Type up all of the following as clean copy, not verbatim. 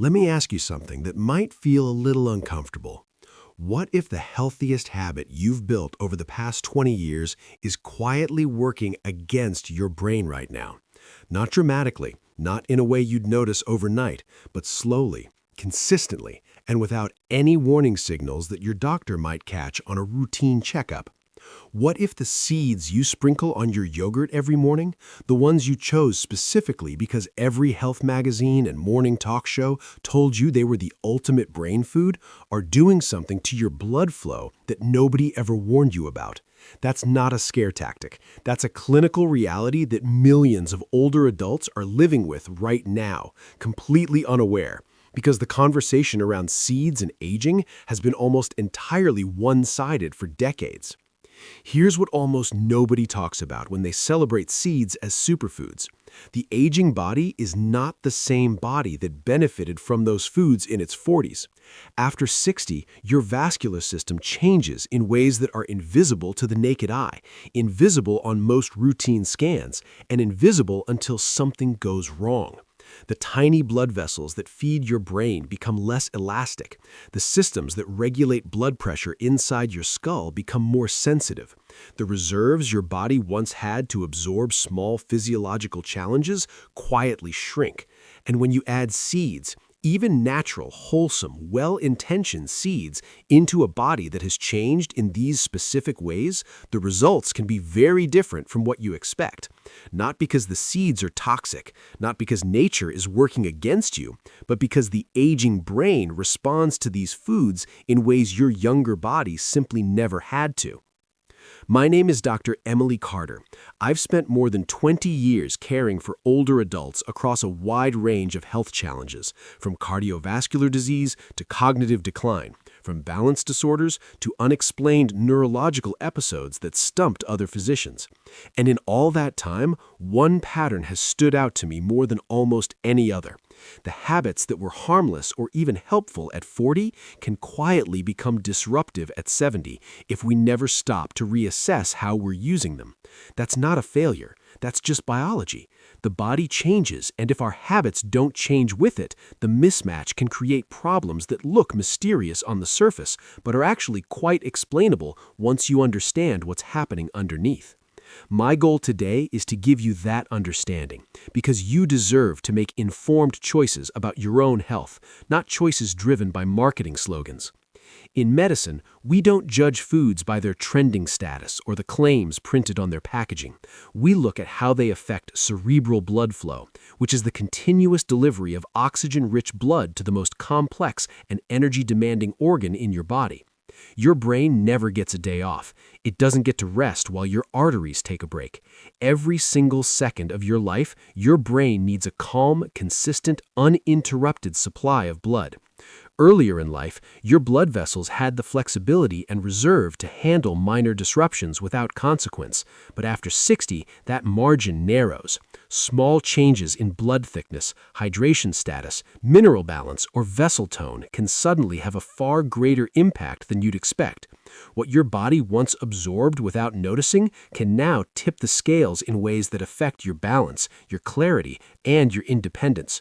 Let me ask you something that might feel a little uncomfortable. What if the healthiest habit you've built over the past 20 years is quietly working against your brain right now? Not dramatically, not in a way you'd notice overnight, but slowly, consistently, and without any warning signals that your doctor might catch on a routine checkup. What if the seeds you sprinkle on your yogurt every morning, the ones you chose specifically because every health magazine and morning talk show told you they were the ultimate brain food, are doing something to your blood flow that nobody ever warned you about? That's not a scare tactic. That's a clinical reality that millions of older adults are living with right now, completely unaware. Because the conversation around seeds and aging has been almost entirely one-sided for decades. Here's what almost nobody talks about when they celebrate seeds as superfoods. The aging body is not the same body that benefited from those foods in its 40s. After 60, your vascular system changes in ways that are invisible to the naked eye, invisible on most routine scans, and invisible until something goes wrong. The tiny blood vessels that feed your brain become less elastic. The systems that regulate blood pressure inside your skull become more sensitive. The reserves your body once had to absorb small physiological challenges quietly shrink. And when you add seeds, even natural, wholesome, well-intentioned seeds into a body that has changed in these specific ways, the results can be very different from what you expect. Not because the seeds are toxic, not because nature is working against you, but because the aging brain responds to these foods in ways your younger body simply never had to. My name is Dr. Emily Carter. I've spent more than 20 years caring for older adults across a wide range of health challenges, from cardiovascular disease to cognitive decline, from balance disorders to unexplained neurological episodes that stumped other physicians. And in all that time, one pattern has stood out to me more than almost any other. The habits that were harmless or even helpful at 40 can quietly become disruptive at 70 if we never stop to reassess how we're using them. That's not a failure. That's just biology. The body changes, and if our habits don't change with it, the mismatch can create problems that look mysterious on the surface, but are actually quite explainable once you understand what's happening underneath. My goal today is to give you that understanding, because you deserve to make informed choices about your own health, not choices driven by marketing slogans. In medicine, we don't judge foods by their trending status or the claims printed on their packaging. We look at how they affect cerebral blood flow, which is the continuous delivery of oxygen-rich blood to the most complex and energy-demanding organ in your body. Your brain never gets a day off. It doesn't get to rest while your arteries take a break. Every single second of your life, your brain needs a calm, consistent, uninterrupted supply of blood. Earlier in life, your blood vessels had the flexibility and reserve to handle minor disruptions without consequence, but after 60, that margin narrows. Small changes in blood thickness, hydration status, mineral balance, or vessel tone can suddenly have a far greater impact than you'd expect. What your body once absorbed without noticing can now tip the scales in ways that affect your balance, your clarity, and your independence.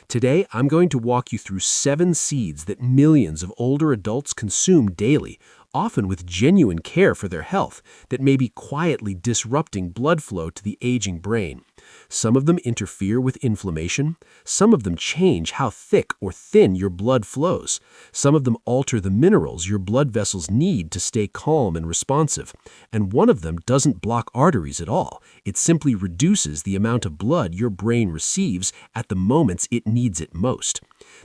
Today, I'm going to walk you through 7 seeds that millions of older adults consume daily, often with genuine care for their health, that may be quietly disrupting blood flow to the aging brain. Some of them interfere with inflammation. Some of them change how thick or thin your blood flows. Some of them alter the minerals your blood vessels need to stay calm and responsive. And one of them doesn't block arteries at all. It simply reduces the amount of blood your brain receives at the moments it needs it most.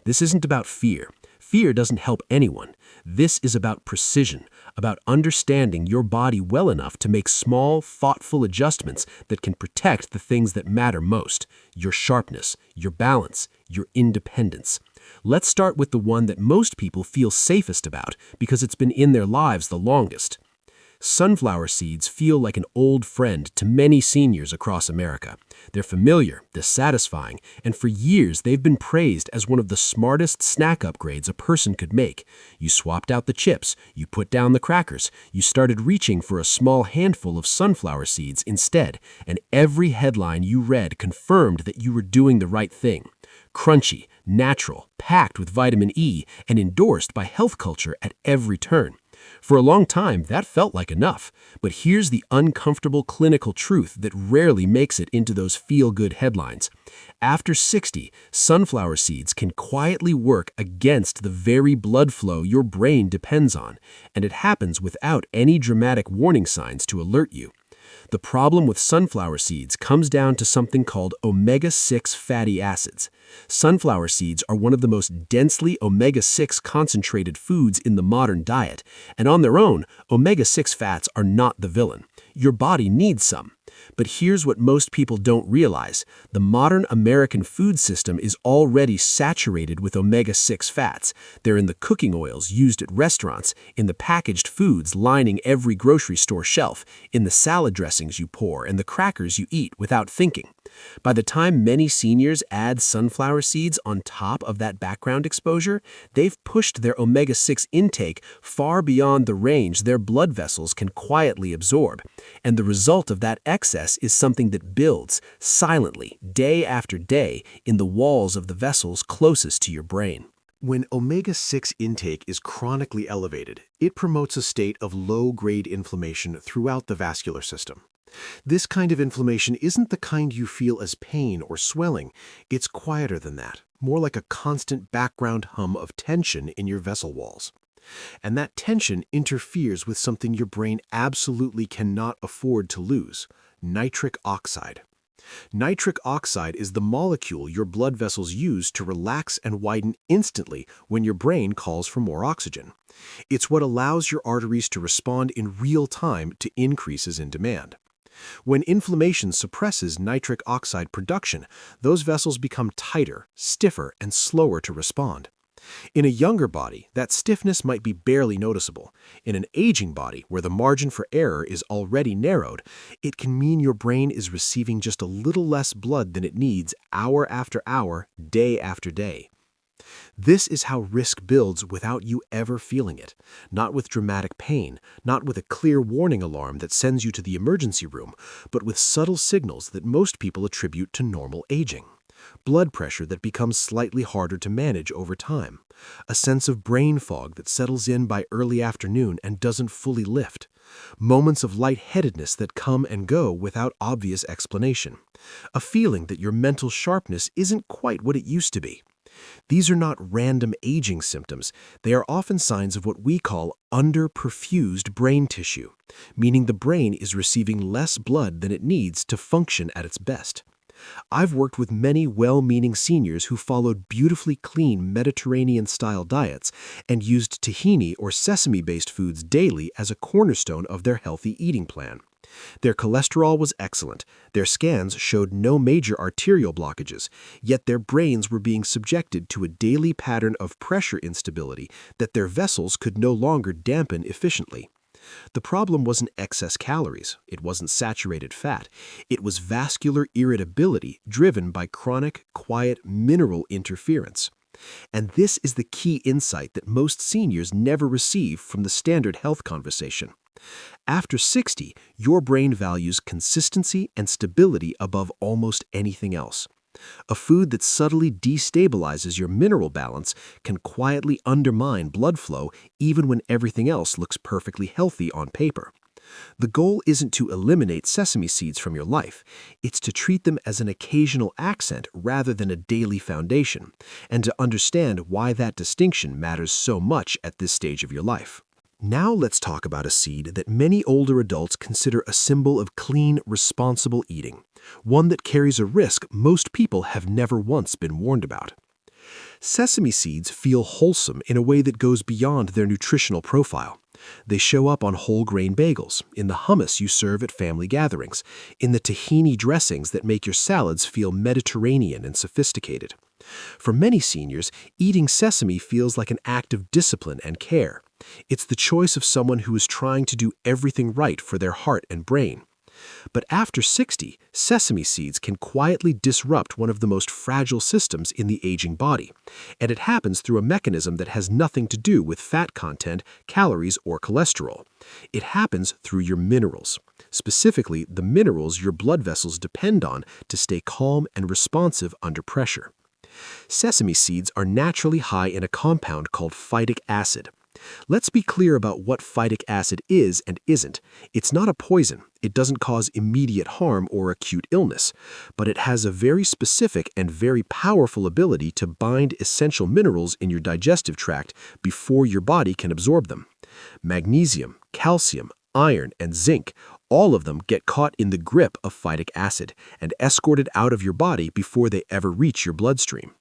This isn't about fear. Fear doesn't help anyone. This is about precision, about understanding your body well enough to make small, thoughtful adjustments that can protect the things that matter most: your sharpness, your balance, your independence. Let's start with the one that most people feel safest about because it's been in their lives the longest. Sunflower seeds feel like an old friend to many seniors across America. They're familiar, they're satisfying, and for years they've been praised as one of the smartest snack upgrades a person could make. You swapped out the chips, you put down the crackers, you started reaching for a small handful of sunflower seeds instead, and every headline you read confirmed that you were doing the right thing. Crunchy, natural, packed with vitamin E, and endorsed by health culture at every turn. For a long time, that felt like enough. But here's the uncomfortable clinical truth that rarely makes it into those feel-good headlines. After 60, sunflower seeds can quietly work against the very blood flow your brain depends on, and it happens without any dramatic warning signs to alert you. The problem with sunflower seeds comes down to something called omega-6 fatty acids. Sunflower seeds are one of the most densely omega-6 concentrated foods in the modern diet, and on their own, omega-6 fats are not the villain. Your body needs some. But here's what most people don't realize. The modern American food system is already saturated with omega-6 fats. They're in the cooking oils used at restaurants, in the packaged foods lining every grocery store shelf, in the salad dressings you pour, and the crackers you eat without thinking. By the time many seniors add sunflower seeds on top of that background exposure, they've pushed their omega-6 intake far beyond the range their blood vessels can quietly absorb. And the result of that excess is something that builds, silently, day after day, in the walls of the vessels closest to your brain. When omega-6 intake is chronically elevated, it promotes a state of low-grade inflammation throughout the vascular system. This kind of inflammation isn't the kind you feel as pain or swelling. It's quieter than that, more like a constant background hum of tension in your vessel walls. And that tension interferes with something your brain absolutely cannot afford to lose: nitric oxide. Nitric oxide is the molecule your blood vessels use to relax and widen instantly when your brain calls for more oxygen. It's what allows your arteries to respond in real time to increases in demand. When inflammation suppresses nitric oxide production, those vessels become tighter, stiffer, and slower to respond. In a younger body, that stiffness might be barely noticeable. In an aging body, where the margin for error is already narrowed, it can mean your brain is receiving just a little less blood than it needs hour after hour, day after day. This is how risk builds without you ever feeling it. Not with dramatic pain, not with a clear warning alarm that sends you to the emergency room, but with subtle signals that most people attribute to normal aging. Blood pressure that becomes slightly harder to manage over time. A sense of brain fog that settles in by early afternoon and doesn't fully lift. Moments of lightheadedness that come and go without obvious explanation. A feeling that your mental sharpness isn't quite what it used to be. These are not random aging symptoms. They are often signs of what we call underperfused brain tissue, meaning the brain is receiving less blood than it needs to function at its best. I've worked with many well-meaning seniors who followed beautifully clean Mediterranean-style diets and used tahini or sesame-based foods daily as a cornerstone of their healthy eating plan. Their cholesterol was excellent, their scans showed no major arterial blockages, yet their brains were being subjected to a daily pattern of pressure instability that their vessels could no longer dampen efficiently. The problem wasn't excess calories, it wasn't saturated fat, it was vascular irritability driven by chronic, quiet mineral interference. And this is the key insight that most seniors never receive from the standard health conversation. After 60, your brain values consistency and stability above almost anything else. A food that subtly destabilizes your mineral balance can quietly undermine blood flow even when everything else looks perfectly healthy on paper. The goal isn't to eliminate sesame seeds from your life, it's to treat them as an occasional accent rather than a daily foundation, and to understand why that distinction matters so much at this stage of your life. Now let's talk about a seed that many older adults consider a symbol of clean, responsible eating, one that carries a risk most people have never once been warned about. Sesame seeds feel wholesome in a way that goes beyond their nutritional profile. They show up on whole grain bagels, in the hummus you serve at family gatherings, in the tahini dressings that make your salads feel Mediterranean and sophisticated. For many seniors, eating sesame feels like an act of discipline and care. It's the choice of someone who is trying to do everything right for their heart and brain. But after 60, sesame seeds can quietly disrupt one of the most fragile systems in the aging body, and it happens through a mechanism that has nothing to do with fat content, calories, or cholesterol. It happens through your minerals, specifically the minerals your blood vessels depend on to stay calm and responsive under pressure. Sesame seeds are naturally high in a compound called phytic acid. Let's be clear about what phytic acid is and isn't. It's not a poison. It doesn't cause immediate harm or acute illness, but it has a very specific and very powerful ability to bind essential minerals in your digestive tract before your body can absorb them. Magnesium, calcium, iron, and zinc, all of them get caught in the grip of phytic acid and escorted out of your body before they ever reach your bloodstream.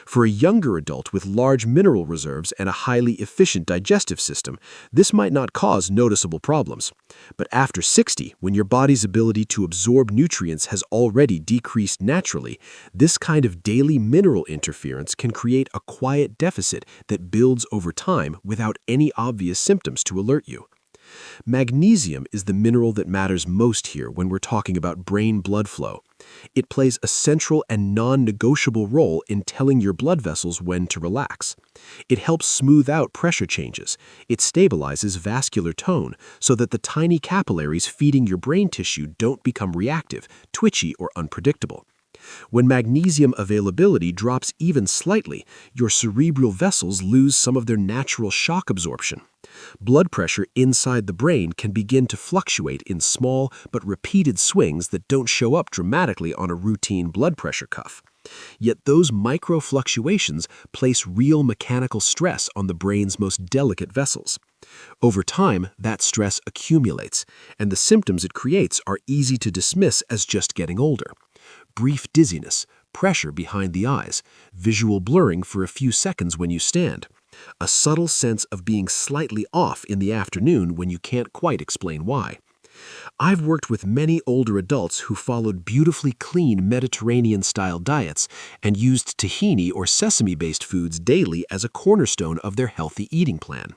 For a younger adult with large mineral reserves and a highly efficient digestive system, this might not cause noticeable problems. But after 60, when your body's ability to absorb nutrients has already decreased naturally, this kind of daily mineral interference can create a quiet deficit that builds over time without any obvious symptoms to alert you. Magnesium is the mineral that matters most here when we're talking about brain blood flow. It plays a central and non-negotiable role in telling your blood vessels when to relax. It helps smooth out pressure changes. It stabilizes vascular tone so that the tiny capillaries feeding your brain tissue don't become reactive, twitchy, or unpredictable. When magnesium availability drops even slightly, your cerebral vessels lose some of their natural shock absorption. Blood pressure inside the brain can begin to fluctuate in small but repeated swings that don't show up dramatically on a routine blood pressure cuff. Yet those micro fluctuations place real mechanical stress on the brain's most delicate vessels. Over time, that stress accumulates, and the symptoms it creates are easy to dismiss as just getting older. Brief dizziness, pressure behind the eyes, visual blurring for a few seconds when you stand, a subtle sense of being slightly off in the afternoon when you can't quite explain why. I've worked with many older adults who followed beautifully clean Mediterranean-style diets and used tahini or sesame-based foods daily as a cornerstone of their healthy eating plan.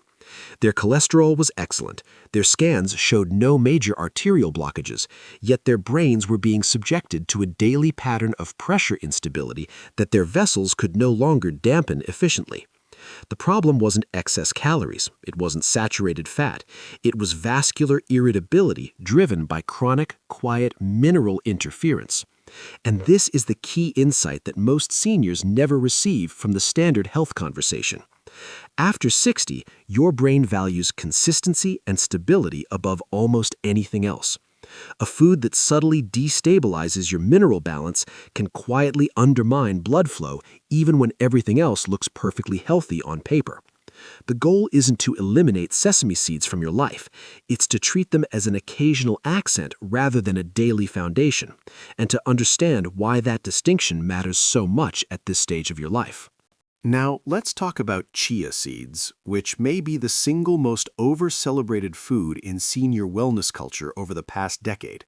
Their cholesterol was excellent, their scans showed no major arterial blockages, yet their brains were being subjected to a daily pattern of pressure instability that their vessels could no longer dampen efficiently. The problem wasn't excess calories, it wasn't saturated fat, it was vascular irritability driven by chronic, quiet mineral interference. And this is the key insight that most seniors never receive from the standard health conversation. After 60, your brain values consistency and stability above almost anything else. A food that subtly destabilizes your mineral balance can quietly undermine blood flow even when everything else looks perfectly healthy on paper. The goal isn't to eliminate sesame seeds from your life, it's to treat them as an occasional accent rather than a daily foundation, and to understand why that distinction matters so much at this stage of your life. Now, let's talk about chia seeds, which may be the single most over-celebrated food in senior wellness culture over the past decade.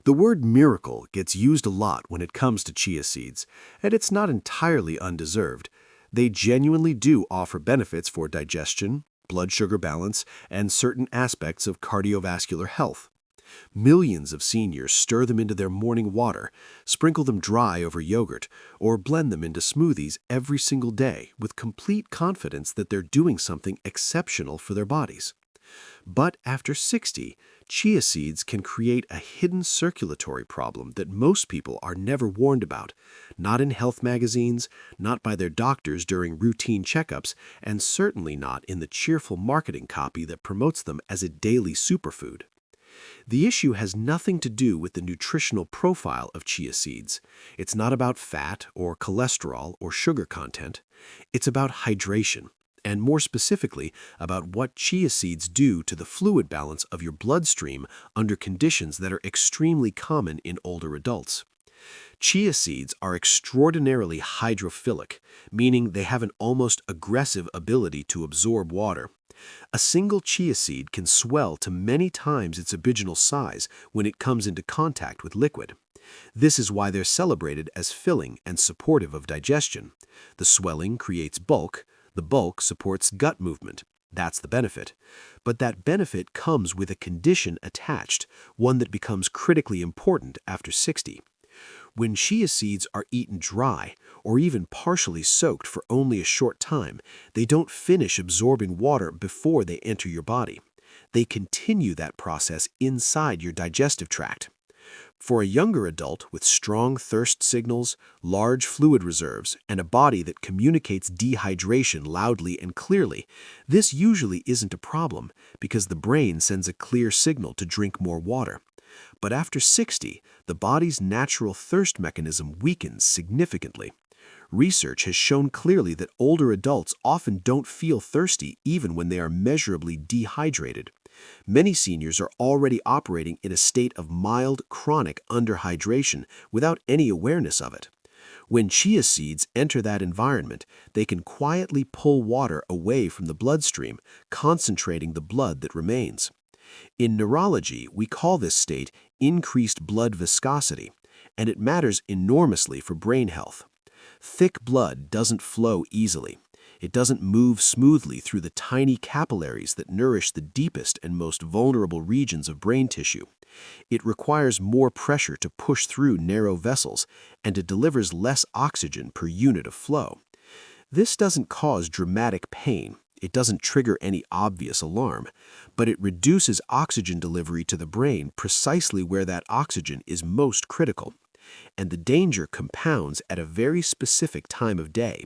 The word miracle gets used a lot when it comes to chia seeds, and it's not entirely undeserved. They genuinely do offer benefits for digestion, blood sugar balance, and certain aspects of cardiovascular health. Millions of seniors stir them into their morning water, sprinkle them dry over yogurt, or blend them into smoothies every single day with complete confidence that they're doing something exceptional for their bodies. But after 60, chia seeds can create a hidden circulatory problem that most people are never warned about, not in health magazines, not by their doctors during routine checkups, and certainly not in the cheerful marketing copy that promotes them as a daily superfood. The issue has nothing to do with the nutritional profile of chia seeds. It's not about fat or cholesterol or sugar content. It's about hydration, and more specifically, about what chia seeds do to the fluid balance of your bloodstream under conditions that are extremely common in older adults. Chia seeds are extraordinarily hydrophilic, meaning they have an almost aggressive ability to absorb water. A single chia seed can swell to many times its original size when it comes into contact with liquid. This is why they're celebrated as filling and supportive of digestion. The swelling creates bulk, the bulk supports gut movement. That's the benefit. But that benefit comes with a condition attached, one that becomes critically important after 60. When chia seeds are eaten dry, or even partially soaked for only a short time, they don't finish absorbing water before they enter your body. They continue that process inside your digestive tract. For a younger adult with strong thirst signals, large fluid reserves, and a body that communicates dehydration loudly and clearly, this usually isn't a problem because the brain sends a clear signal to drink more water. But after 60, the body's natural thirst mechanism weakens significantly. Research has shown clearly that older adults often don't feel thirsty even when they are measurably dehydrated. Many seniors are already operating in a state of mild, chronic underhydration without any awareness of it. When chia seeds enter that environment, they can quietly pull water away from the bloodstream, concentrating the blood that remains. In neurology, we call this state increased blood viscosity, and it matters enormously for brain health. Thick blood doesn't flow easily. It doesn't move smoothly through the tiny capillaries that nourish the deepest and most vulnerable regions of brain tissue. It requires more pressure to push through narrow vessels, and it delivers less oxygen per unit of flow. This doesn't cause dramatic pain. It doesn't trigger any obvious alarm, but it reduces oxygen delivery to the brain precisely where that oxygen is most critical. And the danger compounds at a very specific time of day.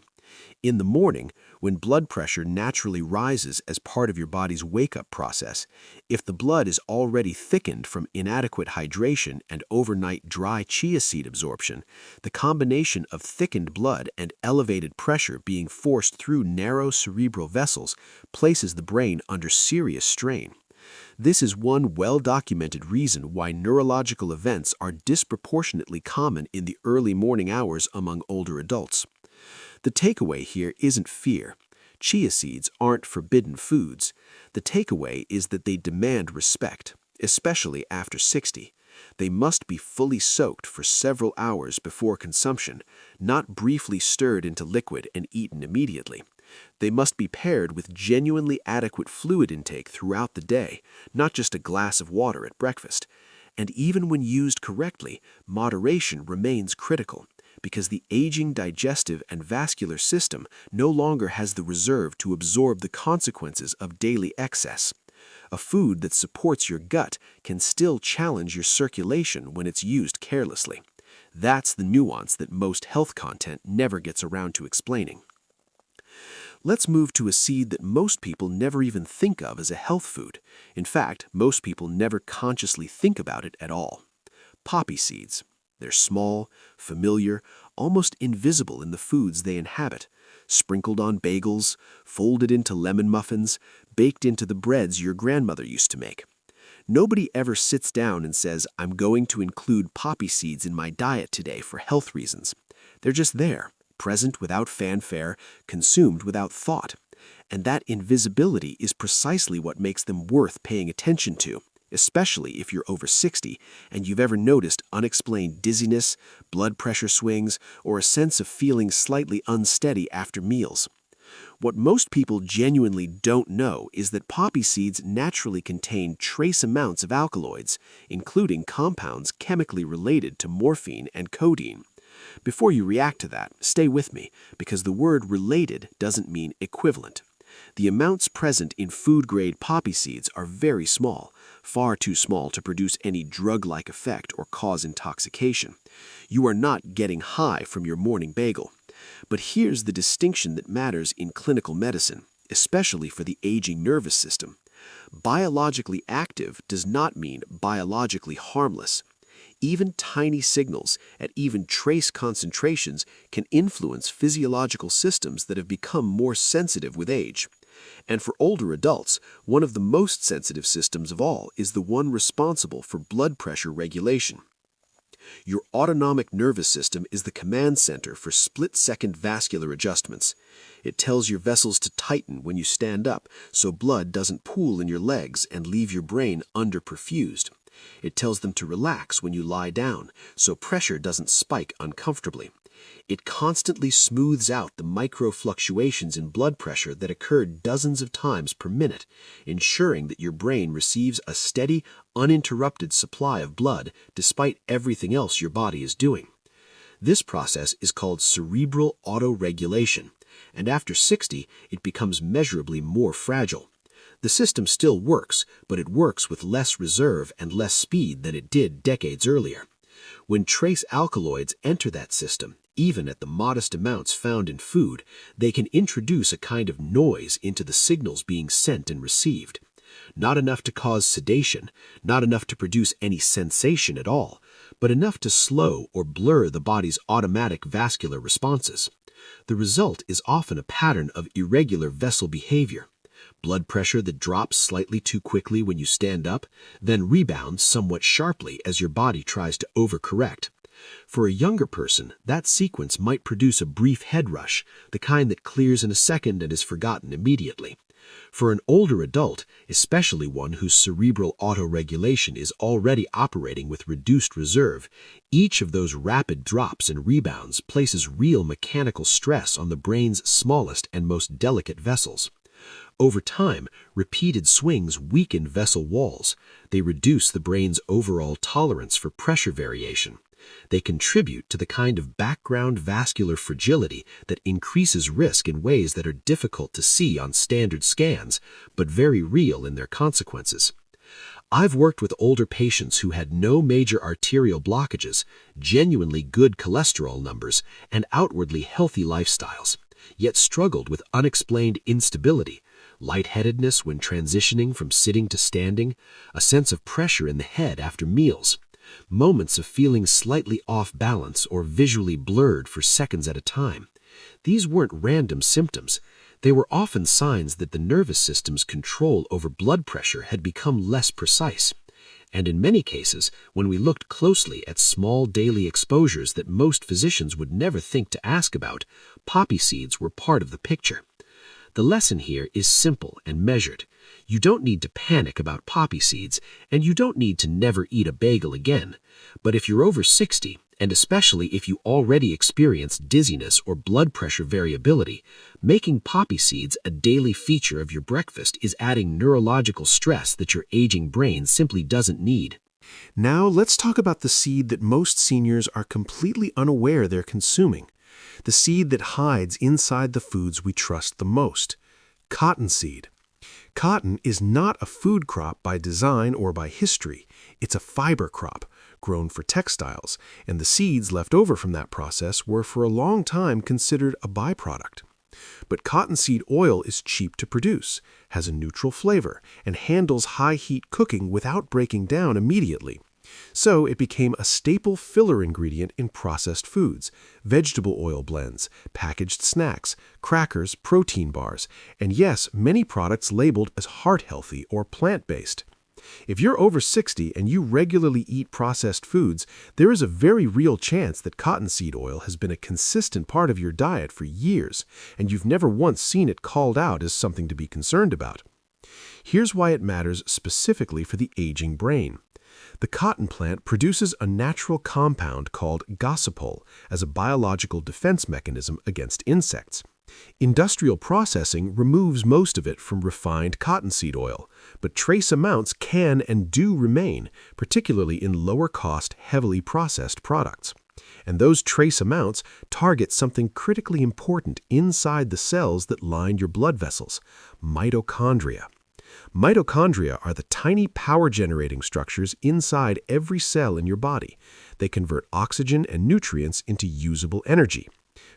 In the morning, when blood pressure naturally rises as part of your body's wake-up process, if the blood is already thickened from inadequate hydration and overnight dry chia seed absorption, the combination of thickened blood and elevated pressure being forced through narrow cerebral vessels places the brain under serious strain. This is one well-documented reason why neurological events are disproportionately common in the early morning hours among older adults. The takeaway here isn't fear. Chia seeds aren't forbidden foods. The takeaway is that they demand respect, especially after 60. They must be fully soaked for several hours before consumption, not briefly stirred into liquid and eaten immediately. They must be paired with genuinely adequate fluid intake throughout the day, not just a glass of water at breakfast. And even when used correctly, moderation remains critical, because the aging digestive and vascular system no longer has the reserve to absorb the consequences of daily excess. A food that supports your gut can still challenge your circulation when it's used carelessly. That's the nuance that most health content never gets around to explaining. Let's move to a seed that most people never even think of as a health food. In fact, most people never consciously think about it at all. Poppy seeds. They're small, familiar, almost invisible in the foods they inhabit, sprinkled on bagels, folded into lemon muffins, baked into the breads your grandmother used to make. Nobody ever sits down and says, "I'm going to include poppy seeds in my diet today for health reasons." They're just there, present without fanfare, consumed without thought. And that invisibility is precisely what makes them worth paying attention to, especially if you're over 60 and you've ever noticed unexplained dizziness, blood pressure swings, or a sense of feeling slightly unsteady after meals. What most people genuinely don't know is that poppy seeds naturally contain trace amounts of alkaloids, including compounds chemically related to morphine and codeine. Before you react to that, stay with me, because the word related doesn't mean equivalent. The amounts present in food-grade poppy seeds are very small, far too small to produce any drug-like effect or cause intoxication. You are not getting high from your morning bagel. But here's the distinction that matters in clinical medicine, especially for the aging nervous system. Biologically active does not mean biologically harmless. Even tiny signals at even trace concentrations can influence physiological systems that have become more sensitive with age. And for older adults, one of the most sensitive systems of all is the one responsible for blood pressure regulation. Your autonomic nervous system is the command center for split-second vascular adjustments. It tells your vessels to tighten when you stand up so blood doesn't pool in your legs and leave your brain underperfused. It tells them to relax when you lie down so pressure doesn't spike uncomfortably. It constantly smooths out the micro fluctuations in blood pressure that occur dozens of times per minute, ensuring that your brain receives a steady, uninterrupted supply of blood despite everything else your body is doing. This process is called cerebral autoregulation, and after 60, it becomes measurably more fragile. The system still works, but it works with less reserve and less speed than it did decades earlier. When trace alkaloids enter that system, even at the modest amounts found in food, they can introduce a kind of noise into the signals being sent and received. Not enough to cause sedation, not enough to produce any sensation at all, but enough to slow or blur the body's automatic vascular responses. The result is often a pattern of irregular vessel behavior. Blood pressure that drops slightly too quickly when you stand up, then rebounds somewhat sharply as your body tries to overcorrect. For a younger person, that sequence might produce a brief head rush, the kind that clears in a second and is forgotten immediately. For an older adult, especially one whose cerebral autoregulation is already operating with reduced reserve, each of those rapid drops and rebounds places real mechanical stress on the brain's smallest and most delicate vessels. Over time, repeated swings weaken vessel walls. They reduce the brain's overall tolerance for pressure variation. They contribute to the kind of background vascular fragility that increases risk in ways that are difficult to see on standard scans, but very real in their consequences. I've worked with older patients who had no major arterial blockages, genuinely good cholesterol numbers, and outwardly healthy lifestyles, yet struggled with unexplained instability, lightheadedness when transitioning from sitting to standing, a sense of pressure in the head after meals, moments of feeling slightly off balance or visually blurred for seconds at a time. These weren't random symptoms. They were often signs that the nervous system's control over blood pressure had become less precise. And in many cases, when we looked closely at small daily exposures that most physicians would never think to ask about, poppy seeds were part of the picture. The lesson here is simple and measured. You don't need to panic about poppy seeds, and you don't need to never eat a bagel again. But if you're over 60, and especially if you already experience dizziness or blood pressure variability, making poppy seeds a daily feature of your breakfast is adding neurological stress that your aging brain simply doesn't need. Now let's talk about the seed that most seniors are completely unaware they're consuming. The seed that hides inside the foods we trust the most. Cottonseed. Cotton is not a food crop by design or by history. It's a fiber crop, grown for textiles, and the seeds left over from that process were for a long time considered a byproduct. But cottonseed oil is cheap to produce, has a neutral flavor, and handles high-heat cooking without breaking down immediately. So it became a staple filler ingredient in processed foods, vegetable oil blends, packaged snacks, crackers, protein bars, and yes, many products labeled as heart-healthy or plant-based. If you're over 60 and you regularly eat processed foods, there is a very real chance that cottonseed oil has been a consistent part of your diet for years, and you've never once seen it called out as something to be concerned about. Here's why it matters specifically for the aging brain. The cotton plant produces a natural compound called gossypol as a biological defense mechanism against insects. Industrial processing removes most of it from refined cottonseed oil, but trace amounts can and do remain, particularly in lower-cost, heavily processed products. And those trace amounts target something critically important inside the cells that line your blood vessels: mitochondria. Mitochondria are the tiny power-generating structures inside every cell in your body. They convert oxygen and nutrients into usable energy.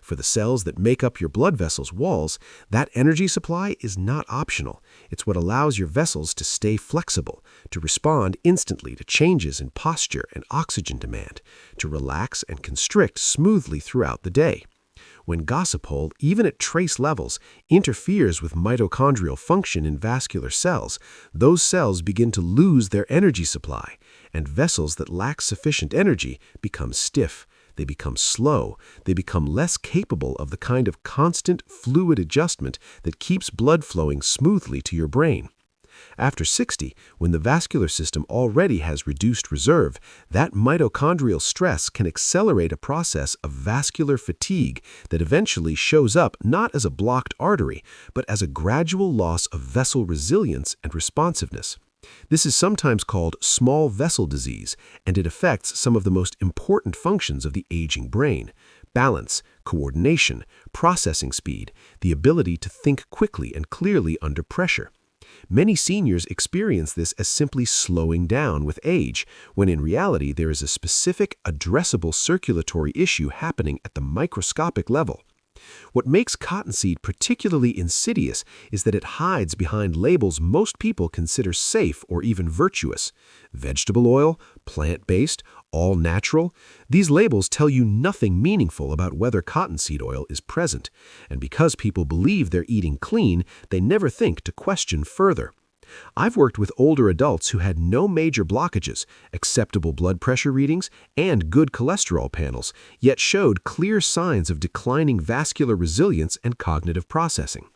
For the cells that make up your blood vessels' walls, that energy supply is not optional. It's what allows your vessels to stay flexible, to respond instantly to changes in posture and oxygen demand, to relax and constrict smoothly throughout the day. When gossypol, even at trace levels, interferes with mitochondrial function in vascular cells, those cells begin to lose their energy supply, and vessels that lack sufficient energy become stiff. They become slow. They become less capable of the kind of constant fluid adjustment that keeps blood flowing smoothly to your brain. After 60, when the vascular system already has reduced reserve, that mitochondrial stress can accelerate a process of vascular fatigue that eventually shows up not as a blocked artery, but as a gradual loss of vessel resilience and responsiveness. This is sometimes called small vessel disease, and it affects some of the most important functions of the aging brain: balance, coordination, processing speed, the ability to think quickly and clearly under pressure. Many seniors experience this as simply slowing down with age, when in reality there is a specific, addressable circulatory issue happening at the microscopic level. What makes cottonseed particularly insidious is that it hides behind labels most people consider safe or even virtuous. Vegetable oil, plant-based, all natural. These labels tell you nothing meaningful about whether cottonseed oil is present, and because people believe they're eating clean, they never think to question further. I've worked with older adults who had no major blockages, acceptable blood pressure readings, and good cholesterol panels, yet showed clear signs of declining vascular resilience and cognitive processing.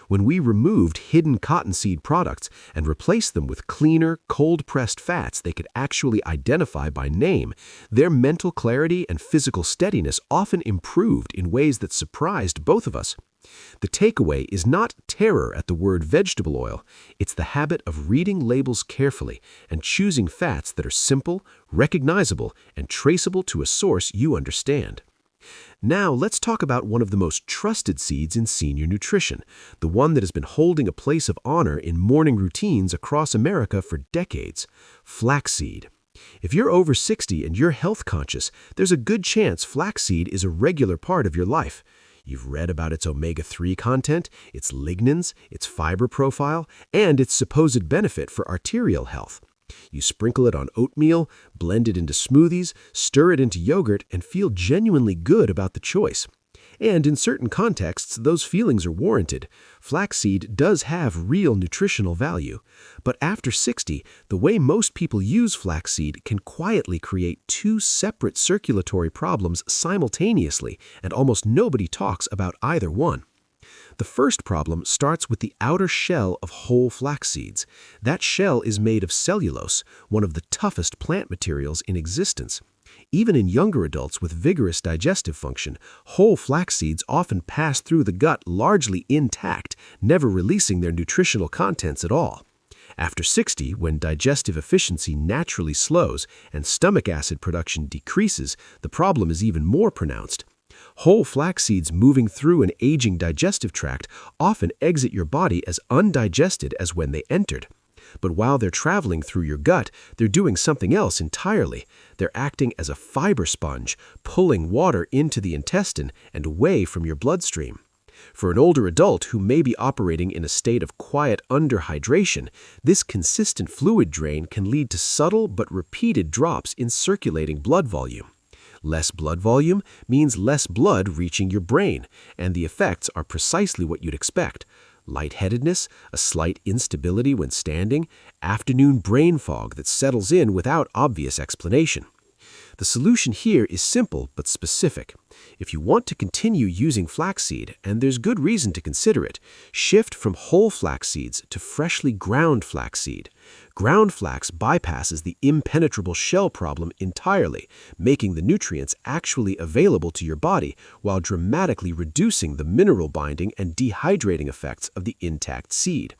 When we removed hidden cottonseed products and replaced them with cleaner, cold-pressed fats they could actually identify by name, their mental clarity and physical steadiness often improved in ways that surprised both of us. The takeaway is not terror at the word vegetable oil, it's the habit of reading labels carefully and choosing fats that are simple, recognizable, and traceable to a source you understand. Now let's talk about one of the most trusted seeds in senior nutrition, the one that has been holding a place of honor in morning routines across America for decades: flaxseed. If you're over 60 and you're health conscious, there's a good chance flaxseed is a regular part of your life. You've read about its omega-3 content, its lignans, its fiber profile, and its supposed benefit for arterial health. You sprinkle it on oatmeal, blend it into smoothies, stir it into yogurt, and feel genuinely good about the choice. And in certain contexts, those feelings are warranted. Flaxseed does have real nutritional value. But after 60, the way most people use flaxseed can quietly create two separate circulatory problems simultaneously, and almost nobody talks about either one. The first problem starts with the outer shell of whole flax seeds. That shell is made of cellulose, one of the toughest plant materials in existence. Even in younger adults with vigorous digestive function, whole flax seeds often pass through the gut largely intact, never releasing their nutritional contents at all. After 60, when digestive efficiency naturally slows and stomach acid production decreases, the problem is even more pronounced. Whole flax seeds moving through an aging digestive tract often exit your body as undigested as when they entered. But while they're traveling through your gut, they're doing something else entirely. They're acting as a fiber sponge, pulling water into the intestine and away from your bloodstream. For an older adult who may be operating in a state of quiet underhydration, this consistent fluid drain can lead to subtle but repeated drops in circulating blood volume. Less blood volume means less blood reaching your brain, and the effects are precisely what you'd expect: lightheadedness, a slight instability when standing, afternoon brain fog that settles in without obvious explanation. The solution here is simple but specific. If you want to continue using flaxseed, and there's good reason to consider it, shift from whole flax seeds to freshly ground flaxseed. Ground flax bypasses the impenetrable shell problem entirely, making the nutrients actually available to your body while dramatically reducing the mineral binding and dehydrating effects of the intact seed.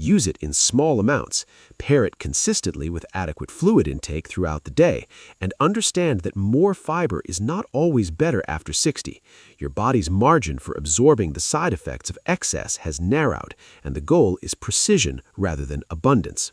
Use it in small amounts, pair it consistently with adequate fluid intake throughout the day, and understand that more fiber is not always better after 60. Your body's margin for absorbing the side effects of excess has narrowed, and the goal is precision rather than abundance.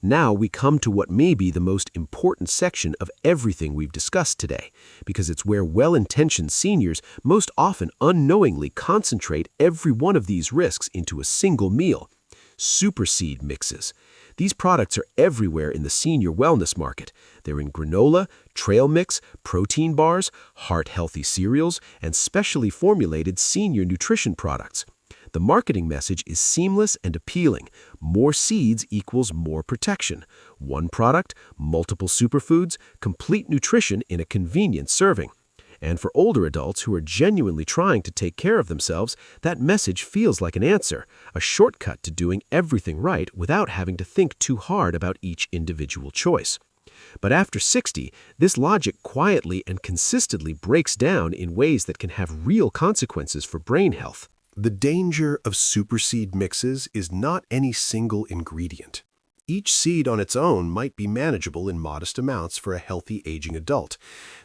Now we come to what may be the most important section of everything we've discussed today, because it's where well-intentioned seniors most often unknowingly concentrate every one of these risks into a single meal: super seed mixes. These products are everywhere in the senior wellness market. They're in granola, trail mix, protein bars, heart-healthy cereals, and specially formulated senior nutrition products. The marketing message is seamless and appealing. More seeds equals more protection. One product, multiple superfoods, complete nutrition in a convenient serving. And for older adults who are genuinely trying to take care of themselves, that message feels like an answer, a shortcut to doing everything right without having to think too hard about each individual choice. But after 60, this logic quietly and consistently breaks down in ways that can have real consequences for brain health. The danger of superseed mixes is not any single ingredient. Each seed on its own might be manageable in modest amounts for a healthy aging adult.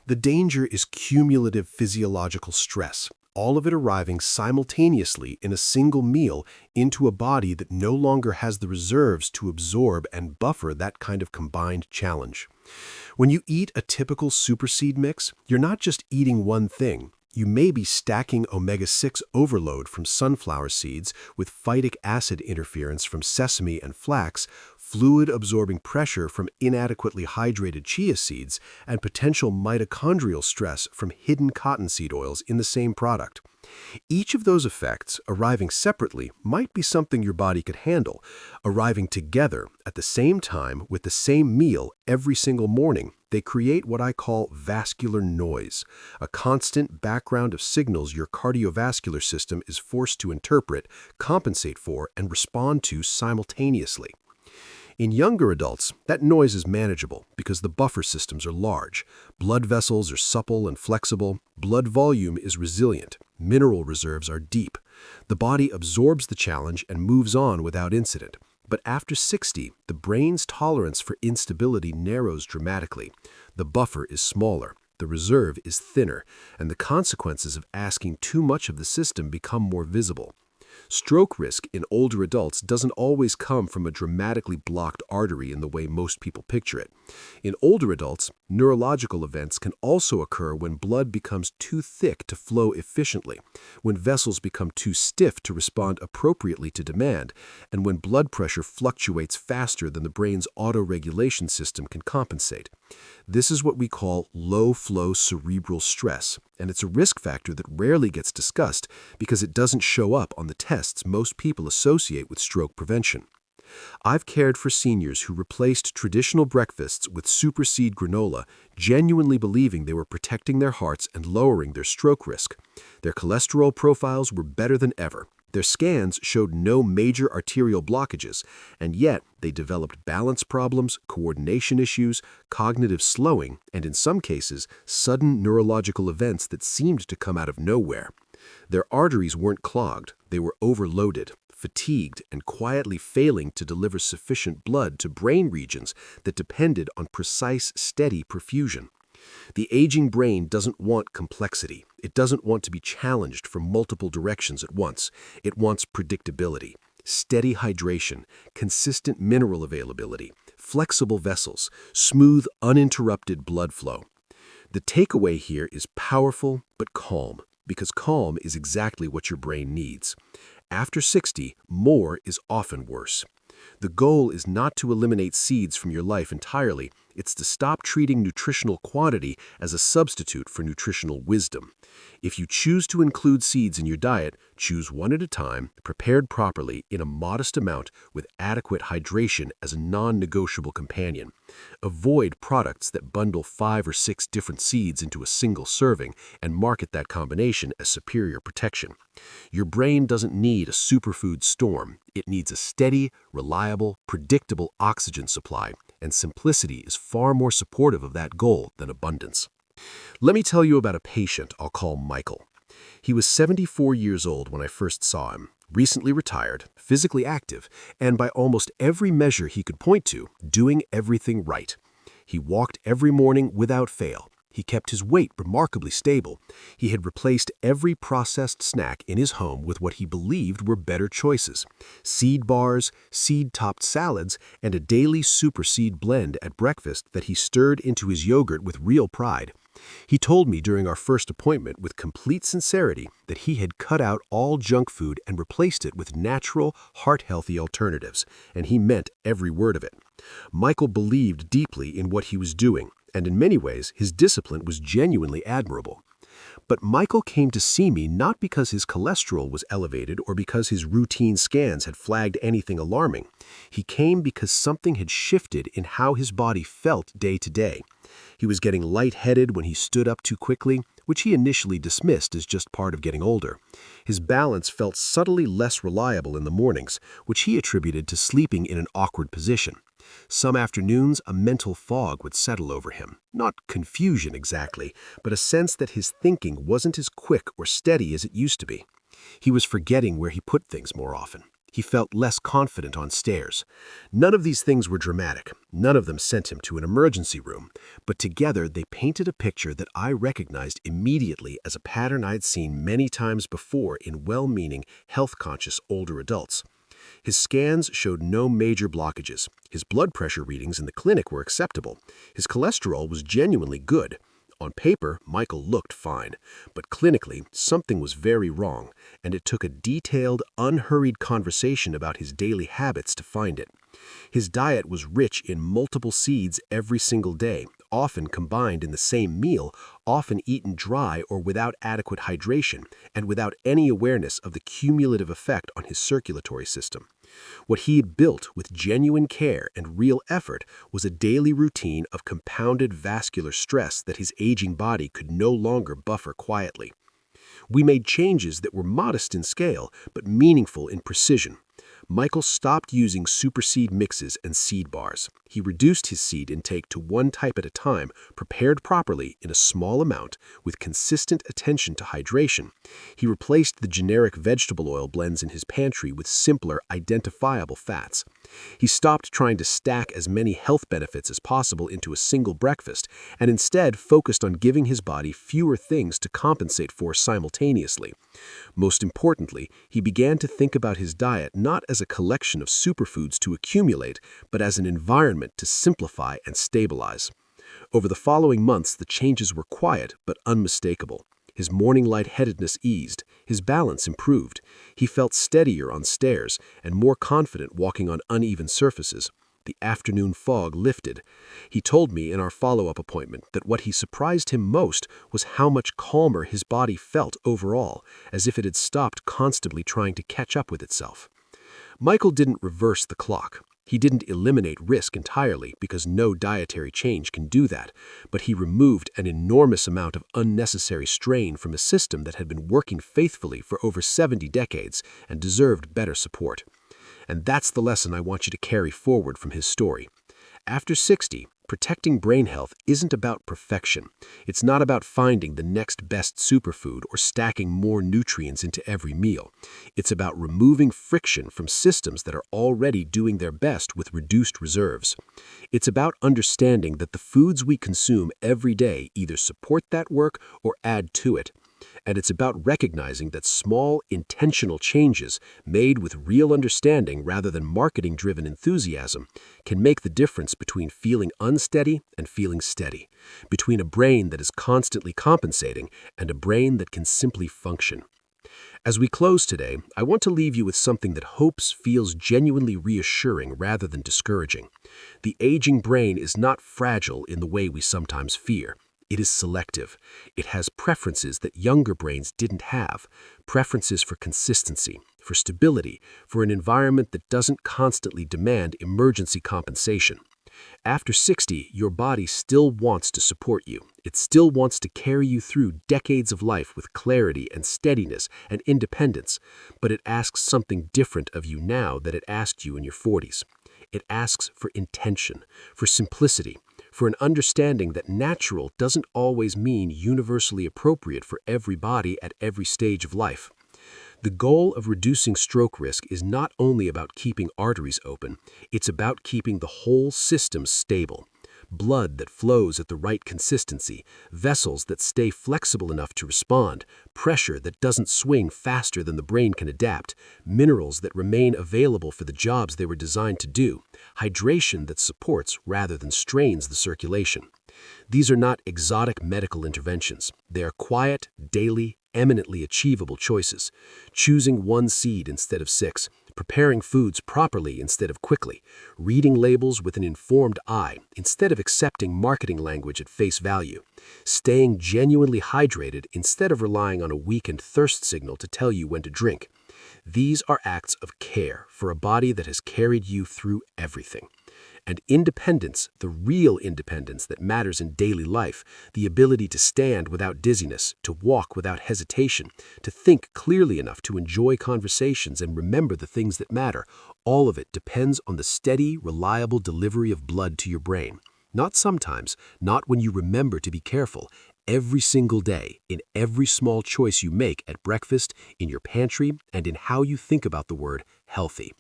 The danger is cumulative physiological stress, all of it arriving simultaneously in a single meal into a body that no longer has the reserves to absorb and buffer that kind of combined challenge. When you eat a typical superseed mix, you're not just eating one thing. You may be stacking omega-6 overload from sunflower seeds with phytic acid interference from sesame and flax, fluid-absorbing pressure from inadequately hydrated chia seeds, and potential mitochondrial stress from hidden cottonseed oils in the same product. Each of those effects, arriving separately, might be something your body could handle. Arriving together at the same time with the same meal every single morning, they create what I call vascular noise, a constant background of signals your cardiovascular system is forced to interpret, compensate for, and respond to simultaneously. In younger adults, that noise is manageable because the buffer systems are large. Blood vessels are supple and flexible. Blood volume is resilient. Mineral reserves are deep. The body absorbs the challenge and moves on without incident. But after 60, the brain's tolerance for instability narrows dramatically. The buffer is smaller. The reserve is thinner, and the consequences of asking too much of the system become more visible. Stroke risk in older adults doesn't always come from a dramatically blocked artery in the way most people picture it. In older adults, neurological events can also occur when blood becomes too thick to flow efficiently, when vessels become too stiff to respond appropriately to demand, and when blood pressure fluctuates faster than the brain's autoregulation system can compensate. This is what we call low-flow cerebral stress, and it's a risk factor that rarely gets discussed because it doesn't show up on the tests most people associate with stroke prevention. I've cared for seniors who replaced traditional breakfasts with superseed granola, genuinely believing they were protecting their hearts and lowering their stroke risk. Their cholesterol profiles were better than ever. Their scans showed no major arterial blockages, and yet they developed balance problems, coordination issues, cognitive slowing, and in some cases, sudden neurological events that seemed to come out of nowhere. Their arteries weren't clogged, they were overloaded, fatigued, and quietly failing to deliver sufficient blood to brain regions that depended on precise, steady perfusion. The aging brain doesn't want complexity. It doesn't want to be challenged from multiple directions at once. It wants predictability, steady hydration, consistent mineral availability, flexible vessels, smooth, uninterrupted blood flow. The takeaway here is powerful but calm, because calm is exactly what your brain needs. After 60, more is often worse. The goal is not to eliminate seeds from your life entirely. It's to stop treating nutritional quantity as a substitute for nutritional wisdom. If you choose to include seeds in your diet, choose one at a time, prepared properly in a modest amount with adequate hydration as a non-negotiable companion. Avoid products that bundle 5 or 6 different seeds into a single serving and market that combination as superior protection. Your brain doesn't need a superfood storm. It needs a steady, reliable, predictable oxygen supply, and simplicity is far more supportive of that goal than abundance. Let me tell you about a patient I'll call Michael. He was 74 years old when I first saw him, recently retired, physically active, and by almost every measure he could point to, doing everything right. He walked every morning without fail. He kept his weight remarkably stable. He had replaced every processed snack in his home with what he believed were better choices: seed bars, seed-topped salads, and a daily super seed blend at breakfast that he stirred into his yogurt with real pride. He told me during our first appointment with complete sincerity that he had cut out all junk food and replaced it with natural, heart-healthy alternatives, and he meant every word of it. Michael believed deeply in what he was doing, and in many ways, his discipline was genuinely admirable. But Michael came to see me not because his cholesterol was elevated or because his routine scans had flagged anything alarming. He came because something had shifted in how his body felt day to day. He was getting lightheaded when he stood up too quickly, which he initially dismissed as just part of getting older. His balance felt subtly less reliable in the mornings, which he attributed to sleeping in an awkward position. Some afternoons, a mental fog would settle over him. Not confusion exactly, but a sense that his thinking wasn't as quick or steady as it used to be. He was forgetting where he put things more often. He felt less confident on stairs. None of these things were dramatic. None of them sent him to an emergency room. But together, they painted a picture that I recognized immediately as a pattern I'd seen many times before in well-meaning, health-conscious older adults. His scans showed no major blockages. His blood pressure readings in the clinic were acceptable. His cholesterol was genuinely good. On paper, Michael looked fine, but clinically, something was very wrong, and it took a detailed, unhurried conversation about his daily habits to find it. His diet was rich in multiple seeds every single day, often combined in the same meal, often eaten dry or without adequate hydration, and without any awareness of the cumulative effect on his circulatory system. What he had built with genuine care and real effort was a daily routine of compounded vascular stress that his aging body could no longer buffer quietly. We made changes that were modest in scale, but meaningful in precision. Michael stopped using super seed mixes and seed bars. He reduced his seed intake to one type at a time, prepared properly in a small amount, with consistent attention to hydration. He replaced the generic vegetable oil blends in his pantry with simpler, identifiable fats. He stopped trying to stack as many health benefits as possible into a single breakfast, and instead focused on giving his body fewer things to compensate for simultaneously. Most importantly, he began to think about his diet not as a collection of superfoods to accumulate, but as an environment to simplify and stabilize. Over the following months, the changes were quiet but unmistakable. His morning lightheadedness eased, his balance improved. He felt steadier on stairs and more confident walking on uneven surfaces. The afternoon fog lifted. He told me in our follow-up appointment that what he surprised him most was how much calmer his body felt overall, as if it had stopped constantly trying to catch up with itself. Michael didn't reverse the clock. He didn't eliminate risk entirely because no dietary change can do that, but he removed an enormous amount of unnecessary strain from a system that had been working faithfully for over 70 decades and deserved better support. And that's the lesson I want you to carry forward from his story. After 60, protecting brain health isn't about perfection. It's not about finding the next best superfood or stacking more nutrients into every meal. It's about removing friction from systems that are already doing their best with reduced reserves. It's about understanding that the foods we consume every day either support that work or add to it. And it's about recognizing that small, intentional changes made with real understanding rather than marketing-driven enthusiasm can make the difference between feeling unsteady and feeling steady, between a brain that is constantly compensating and a brain that can simply function. As we close today, I want to leave you with something that hopes feels genuinely reassuring rather than discouraging. The aging brain is not fragile in the way we sometimes fear. It is selective. It has preferences that younger brains didn't have, preferences for consistency, for stability, for an environment that doesn't constantly demand emergency compensation. After 60, your body still wants to support you. It still wants to carry you through decades of life with clarity and steadiness and independence, but it asks something different of you now than it asked you in your 40s. It asks for intention, for simplicity, for an understanding that natural doesn't always mean universally appropriate for every body at every stage of life. The goal of reducing stroke risk is not only about keeping arteries open, it's about keeping the whole system stable. Blood that flows at the right consistency, vessels that stay flexible enough to respond, pressure that doesn't swing faster than the brain can adapt, minerals that remain available for the jobs they were designed to do, hydration that supports rather than strains the circulation. These are not exotic medical interventions. They are quiet, daily, eminently achievable choices. Choosing one seed instead of 6, preparing foods properly instead of quickly, reading labels with an informed eye instead of accepting marketing language at face value, staying genuinely hydrated instead of relying on a weakened thirst signal to tell you when to drink. These are acts of care for a body that has carried you through everything. And independence, the real independence that matters in daily life, the ability to stand without dizziness, to walk without hesitation, to think clearly enough to enjoy conversations and remember the things that matter, all of it depends on the steady, reliable delivery of blood to your brain. Not sometimes, not when you remember to be careful. Every single day, in every small choice you make at breakfast, in your pantry, and in how you think about the word healthy.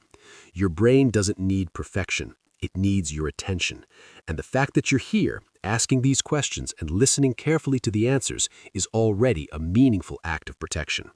Your brain doesn't need perfection. It needs your attention. And the fact that you're here, asking these questions and listening carefully to the answers, is already a meaningful act of protection.